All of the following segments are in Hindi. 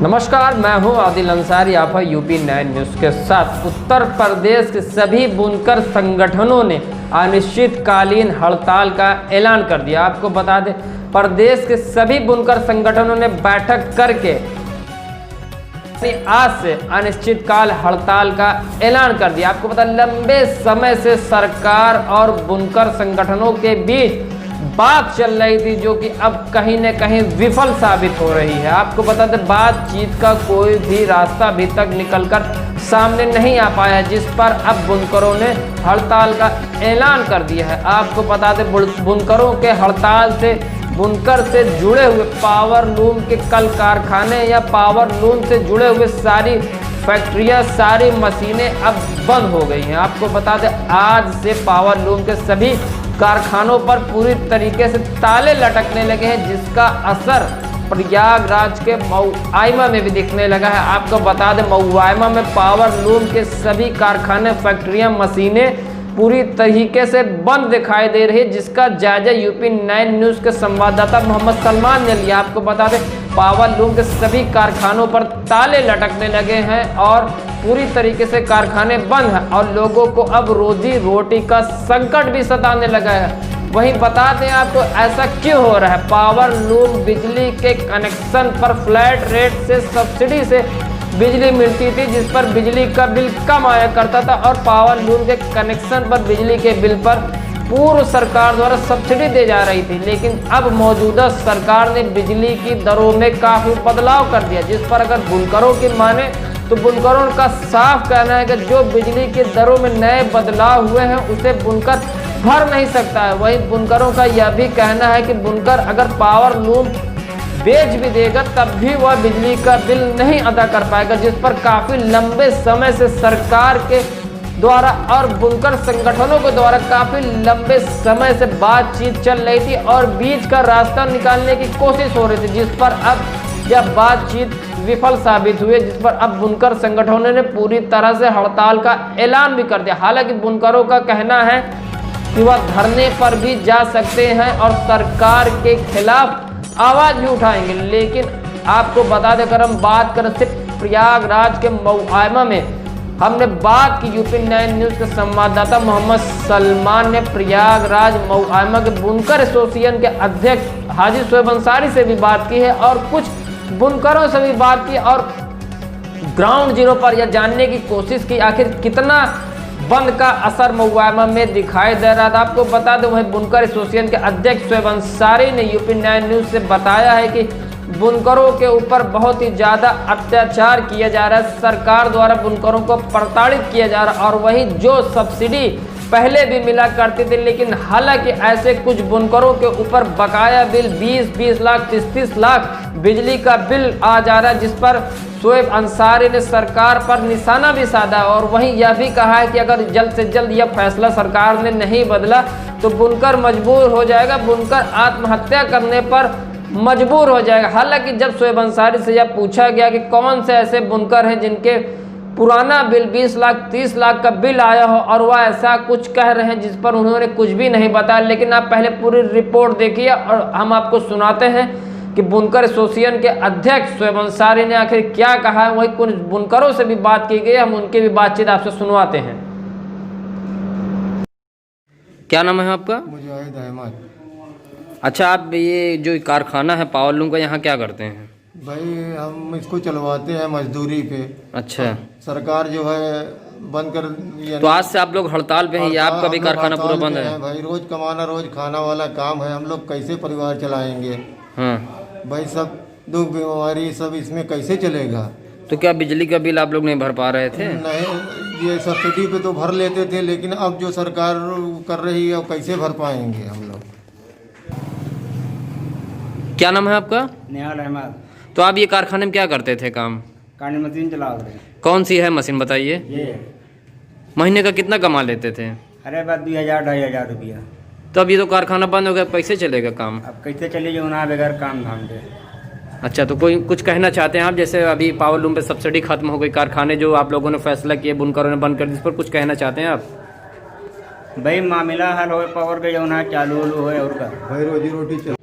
नमस्कार, मैं हूं आदिल अंसारी। आप है यूपी 9 न्यूज़ के साथ। उत्तर प्रदेश के सभी बुनकर संगठनों ने अनिश्चितकालीन हड़ताल का ऐलान कर दिया। आपको बता दें, प्रदेश के सभी बुनकर संगठनों ने बैठक करके आज से अनिश्चितकाल हड़ताल का ऐलान कर दिया। आपको पता, लंबे समय से सरकार और बुनकर संगठनों के बीच बात चल रही थी, जो कि अब कहीं न कहीं विफल साबित हो रही है। आपको बता दें, बातचीत का कोई भी रास्ता अभी तक निकलकर सामने नहीं आ पाया है, जिस पर अब बुनकरों ने हड़ताल का ऐलान कर दिया है। आपको बता दें, बुनकरों के हड़ताल से बुनकर से जुड़े हुए पावर लूम के कल कारखाने या पावर लूम से जुड़े हुए सारी फैक्ट्रियां, सारी मशीनें अब बंद हो गई हैं। आपको बता दें, आज से पावर लूम के सभी कारखानों पर पूरी तरीके से ताले लटकने लगे हैं, जिसका असर प्रयागराज के मऊआइमा में भी दिखने लगा है। आपको बता दें, मऊआइमा में पावर लूम के सभी कारखाने, फैक्ट्रियां, मशीनें पूरी तरीके से बंद दिखाई दे रही है, जिसका जायजा यूपी 9 न्यूज़ के संवाददाता मोहम्मद सलमान ने लिया। आपको बता दें, पावर लूम के सभी कारखानों पर ताले लटकने लगे हैं और पूरी तरीके से कारखाने बंद हैं और लोगों को अब रोजी रोटी का संकट भी सताने लगा है। वहीं बता दें आपको, ऐसा क्यों हो रहा है। पावर लूम बिजली के कनेक्शन पर फ्लैट रेट से सब्सिडी से बिजली मिलती थी, जिस पर बिजली का बिल कम आया करता था और पावर लूम के कनेक्शन पर बिजली के बिल पर पूर्व सरकार द्वारा सब्सिडी दी जा रही थी। लेकिन अब मौजूदा सरकार ने बिजली की दरों में काफ़ी बदलाव कर दिया, जिस पर अगर बुनकरों की माने तो बुनकरों का साफ कहना है कि जो बिजली की दरों में नए बदलाव हुए हैं उसे बुनकर भर नहीं सकता है। वहीं बुनकरों का यह भी कहना है कि बुनकर अगर पावर लूम बेच भी देगा तब भी वह बिजली का बिल नहीं अदा कर पाएगा, जिस पर काफ़ी लंबे समय से सरकार के द्वारा और बुनकर संगठनों के द्वारा काफ़ी लंबे समय से बातचीत चल रही थी और बीच का रास्ता निकालने की कोशिश हो रही थी, जिस पर अब यह बातचीत विफल साबित हुई, जिस पर अब बुनकर संगठनों ने पूरी तरह से हड़ताल का ऐलान भी कर दिया। हालांकि बुनकरों का कहना है कि वह धरने पर भी जा सकते हैं और सरकार के खिलाफ आवाज़ भी उठाएंगे। लेकिन आपको बता दें, अगर हम बात करें सिर्फ प्रयागराज के मऊआइमा में, हमने बात की यूपी 9 न्यूज़ के संवाददाता मोहम्मद सलमान ने प्रयागराज मऊआइमा के बुनकर एसोसिएशन के अध्यक्ष हाजी शोएब अंसारी से भी बात की है और कुछ बुनकरों से भी बात की और ग्राउंड जीरो पर यह जानने की कोशिश की आखिर कितना बंद का असर मऊआइमा में दिखाई दे रहा था। आपको बता दें, वहीं बुनकर एसोसिएशन के अध्यक्ष शोएब अंसारी ने यूपी 9 न्यूज़ से बताया है कि बुनकरों के ऊपर बहुत ही ज़्यादा अत्याचार किया जा रहा है, सरकार द्वारा बुनकरों को प्रताड़ित किया जा रहा है। और वहीं जो सब्सिडी पहले भी मिला करती थी, लेकिन हालांकि ऐसे कुछ बुनकरों के ऊपर बकाया बिल 20-20 लाख 30-30 लाख बिजली का बिल आ जा रहा है, जिस पर शोएब अंसारी ने सरकार पर निशाना भी साधा और वहीं यह भी कहा है कि अगर जल्द से जल्द यह फैसला सरकार ने नहीं बदला तो बुनकर मजबूर हो जाएगा, बुनकर आत्महत्या करने पर मजबूर हो जाएगा। हालांकि जब शोएब अंसारी से यह पूछा गया कि कौन से ऐसे बुनकर हैं जिनके पुराना बिल 20 लाख 30 लाख का बिल आया हो और वह ऐसा कुछ कह रहे हैं, जिस पर उन्होंने कुछ भी नहीं बताया। लेकिन आप पहले पूरी रिपोर्ट देखिए और हम आपको सुनाते हैं कि बुनकर एसोसिएशन के अध्यक्ष शोएब अंसारी ने आखिर क्या कहा है। वही कुछ बुनकरों से भी बात की गई, हम उनकी भी बातचीत आपसे सुनवाते हैं। क्या नाम है आपका? मुजाहिद अहमद। अच्छा, आप ये जो कारखाना है पावर लूम का, यहाँ क्या करते हैं? भाई हम इसको चलवाते हैं मजदूरी पे। अच्छा, सरकार जो है बंद कर, तो आज से आप लोग हड़ताल पे हैं या आपका भी कारखाना पूरा बंद है? भाई रोज कमाना रोज खाना वाला काम है, हम लोग कैसे परिवार चलाएंगे? हाँ भाई सब दुख बीमारी सब इसमें कैसे चलेगा? तो क्या बिजली का बिल आप लोग नहीं भर पा रहे थे? नहीं, ये सब्सिडी पे तो भर लेते थे, लेकिन अब जो सरकार कर रही है वो कैसे भर पाएंगे हम लोग? क्या नाम है आपका? निहाल अहमद। तो आप ये कारखाने में क्या करते थे काम? कांडी मशीन चला रहे। कौन सी है मशीन बताइए? ये महीने का कितना कमा लेते थे? अरे बात 2000-2500 रुपया। तो अब ये तो कारखाना बंद हो गया, कैसे चलेगा काम? अब कैसे चलेगी ना बगैर काम धाम के? अच्छा, तो कोई कुछ कहना चाहते हैं आप? जैसे अभी पावर लूम पे सब्सिडी खत्म हो गई, कारखाने जो आप लोगों ने फैसला किए बुनकरों ने बंद कर दी, इस पर कुछ कहना चाहते हैं आप? भाई मामला हल हो पावर के जो ना चालू हो और का भाई रोजी रोटी चल।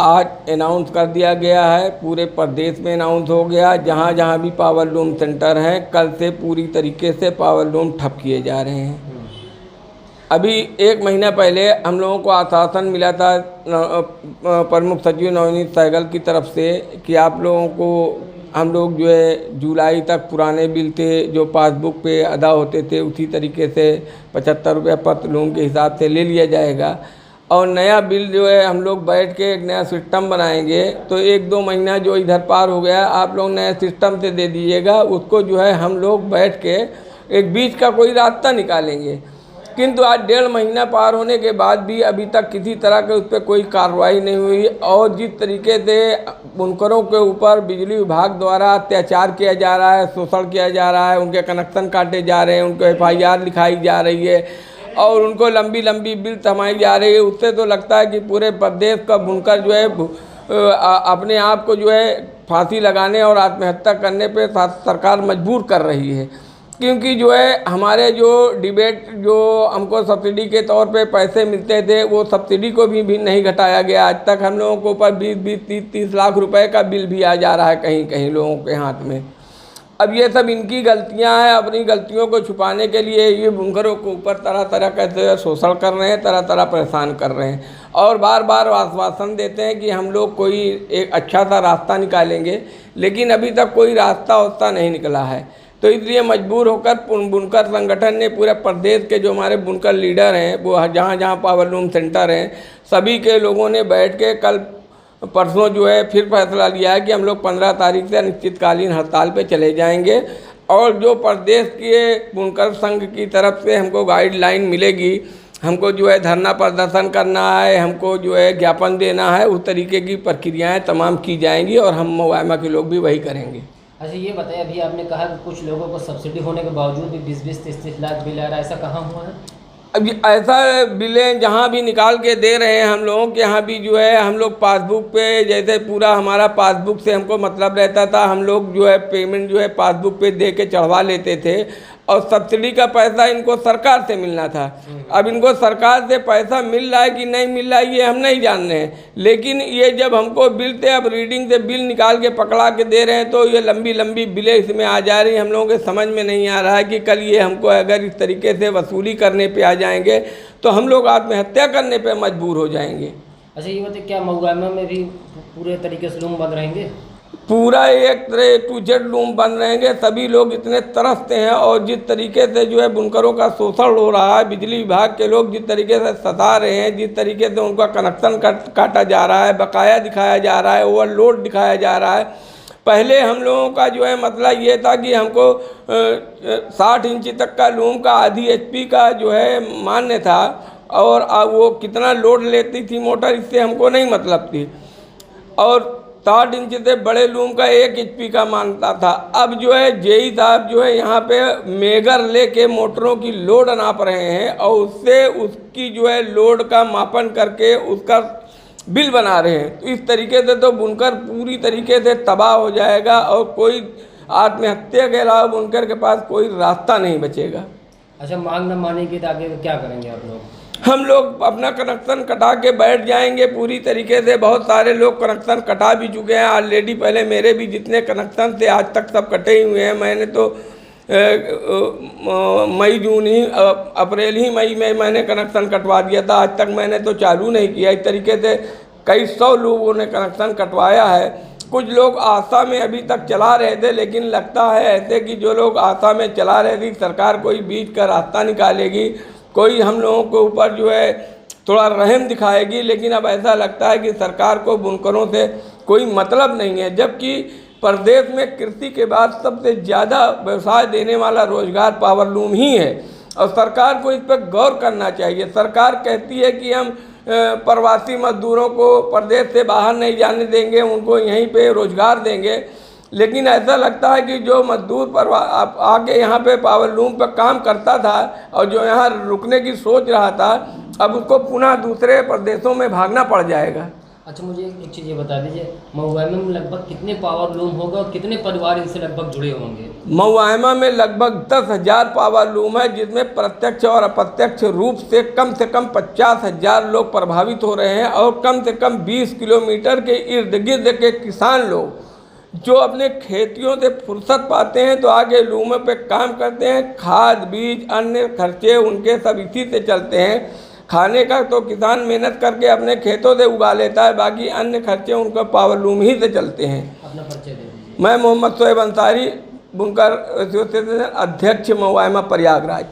आज अनाउंस कर दिया गया है, पूरे प्रदेश में अनाउंस हो गया। जहाँ जहाँ भी पावर लूम सेंटर हैं, कल से पूरी तरीके से पावर लूम ठप किए जा रहे हैं। अभी 1 महीना पहले हम लोगों को आश्वासन मिला था प्रमुख सचिव नवनीत सहगल की तरफ से कि आप लोगों को हम लोग जो है जुलाई तक पुराने बिल थे जो पासबुक पे अदा होते थे उसी तरीके से 75 रुपये प्रति लूम के हिसाब से ले लिया जाएगा, और नया बिल जो है हम लोग बैठ के एक नया सिस्टम बनाएंगे। तो 1-2 महीना जो इधर पार हो गया, आप लोग नए सिस्टम से दे दीजिएगा, उसको जो है हम लोग बैठ के एक बीच का कोई रास्ता निकालेंगे। किंतु आज 1.5 महीना पार होने के बाद भी अभी तक किसी तरह के उस पर कोई कार्रवाई नहीं हुई, और जिस तरीके से बुनकरों के ऊपर बिजली विभाग द्वारा अत्याचार किया जा रहा है, शोषण किया जा रहा है, उनके कनेक्शन काटे जा रहे हैं, उनको FIR लिखाई जा रही है और उनको लंबी लंबी बिल थमाई जा रही है, उससे तो लगता है कि पूरे प्रदेश का बुनकर जो है अपने आप को जो है फांसी लगाने और आत्महत्या करने पे सरकार मजबूर कर रही है। क्योंकि जो है हमारे जो डिबेट जो हमको सब्सिडी के तौर पे पैसे मिलते थे, वो सब्सिडी को भी नहीं घटाया गया। आज तक हम लोगों के ऊपर 20-30 लाख रुपए का बिल भी आ जा रहा है कहीं कहीं लोगों के हाथ में। अब ये सब इनकी गलतियां हैं। अपनी गलतियों को छुपाने के लिए ये बुनकरों के ऊपर तरह तरह का शोषण कर रहे हैं, तरह तरह परेशान कर रहे हैं, और बार बार आश्वासन देते हैं कि हम लोग कोई एक अच्छा सा रास्ता निकालेंगे, लेकिन अभी तक कोई रास्ता नहीं निकला है। तो इसलिए मजबूर होकर बुनकर संगठन ने पूरे प्रदेश के जो हमारे बुनकर लीडर हैं, वो जहाँ जहाँ पावर लूम सेंटर हैं, सभी के लोगों ने बैठ के कल परसों जो है फिर फैसला लिया है कि हम लोग 15 तारीख से अनिश्चितकालीन हड़ताल पे चले जाएंगे। और जो प्रदेश के बुनकर संघ की तरफ से हमको गाइडलाइन मिलेगी, हमको जो है धरना प्रदर्शन करना है, हमको जो है ज्ञापन देना है, उस तरीके की प्रक्रियाएँ तमाम की जाएंगी और हम मुआयमा के लोग भी वही करेंगे। अच्छा ये बताइए, अभी आपने कहा कि कुछ लोगों को सब्सिडी होने के बावजूद भी 20-30 लाख बिल आ रहा है, ऐसा कहाँ हुआ है? अब ऐसा बिलें जहाँ भी निकाल के दे रहे हैं, हम लोगों के यहाँ भी जो है हम लोग पासबुक पे, जैसे पूरा हमारा पासबुक से हमको मतलब रहता था, हम लोग जो है पेमेंट जो है पासबुक पे दे के चढ़वा लेते थे, और सब्सिडी का पैसा इनको सरकार से मिलना था। अब इनको सरकार से पैसा मिल रहा है कि नहीं मिल रहा है ये हम नहीं जान रहे हैं, लेकिन ये जब हमको बिल थे, अब रीडिंग से बिल निकाल के पकड़ा के दे रहे हैं, तो ये लंबी लंबी बिलें इसमें आ जा रही हैं। हम लोगों के समझ में नहीं आ रहा है कि कल ये हमको अगर इस तरीके से वसूली करने पे आ जाएंगे तो हम लोग आत्महत्या करने पे मजबूर हो जाएंगे। अच्छा ये बताइए, क्या मुआयमा में भी पूरे तरीके से लूम बंद रहेंगे? पूरा एक तरह टू जेड लूम बंद रहेंगे। सभी लोग इतने तरसते हैं, और जिस तरीके से जो है बुनकरों का शोषण हो रहा है, बिजली विभाग के लोग जिस तरीके से सता रहे हैं, जिस तरीके से उनका कनेक्शन काटा जा रहा है, बकाया दिखाया जा रहा है, ओवरलोड दिखाया जा रहा है। पहले हम लोगों का जो है मतलब ये था कि हमको 60 इंच तक का लूम का आधी HP का जो है मान्य था, और वो कितना लोड लेती थी मोटर, इससे हमको नहीं मतलब थी, और 60 इंच से बड़े लूम का 1 HP का मानता था। अब जो है जेई साहब जो है यहाँ पे मेगर लेके मोटरों की लोड नाप रहे हैं, और उससे उसकी जो है लोड का मापन करके उसका बिल बना रहे हैं। तो इस तरीके से तो बुनकर पूरी तरीके से तबाह हो जाएगा, और कोई आत्महत्या के अलावा बुनकर के पास कोई रास्ता नहीं बचेगा। अच्छा, मांग न माने की तो आगे क्या करेंगे आप लोग? हम लोग अपना कनेक्शन कटा के बैठ जाएंगे पूरी तरीके से। बहुत सारे लोग कनेक्शन कटा भी चुके हैं ऑलरेडी। पहले मेरे भी जितने कनेक्शन थे आज तक सब कटे ही हुए हैं। मैंने तो मई जून ही अप्रैल ही मई में मैंने कनेक्शन कटवा दिया था। आज तक मैंने तो चालू नहीं किया। इस तरीके से कई 100 लोगों ने कनेक्शन कटवाया है। कुछ लोग आशा में अभी तक चला रहे थे, लेकिन लगता है ऐसे कि जो लोग आशा में चला रहे थे सरकार कोई बीच का रास्ता निकालेगी, कोई हम लोगों के ऊपर जो है थोड़ा रहम दिखाएगी। लेकिन अब ऐसा लगता है कि सरकार को बुनकरों से कोई मतलब नहीं है, जबकि प्रदेश में कृषि के बाद सबसे ज़्यादा व्यवसाय देने वाला रोजगार पावर लूम ही है, और सरकार को इस पर गौर करना चाहिए। सरकार कहती है कि हम प्रवासी मजदूरों को प्रदेश से बाहर नहीं जाने देंगे, उनको यहीं पे रोजगार देंगे, लेकिन ऐसा लगता है कि जो मजदूर आके यहाँ पे पावर लूम पर काम करता था और जो यहाँ रुकने की सोच रहा था, अब उसको पुनः दूसरे प्रदेशों में भागना पड़ जाएगा। अच्छा, मुझे एक चीज़ ये बता दीजिए, महुआमा में लगभग कितने पावर लूम होगा और कितने परिवार इनसे लगभग जुड़े होंगे? महुआमा में लगभग 10,000 पावर लूम है, जिसमें प्रत्यक्ष और अप्रत्यक्ष रूप से कम 50,000 लोग प्रभावित हो रहे हैं और कम से कम 20 किलोमीटर के इर्द गिर्द के किसान लोग जो अपने खेतियों से फुर्सत पाते हैं तो आगे लूमों पे काम करते हैं। खाद बीज अन्य खर्चे उनके सब इसी से चलते हैं। खाने का तो किसान मेहनत करके अपने खेतों से उगा लेता है, बाकी अन्य खर्चे उनका पावर लूम ही से चलते हैं। अपना परिचय दे दीजिए। मैं मोहम्मद शोएब अंसारी, बुनकर एसोसिएशन अध्यक्ष, महुआमा, प्रयागराज।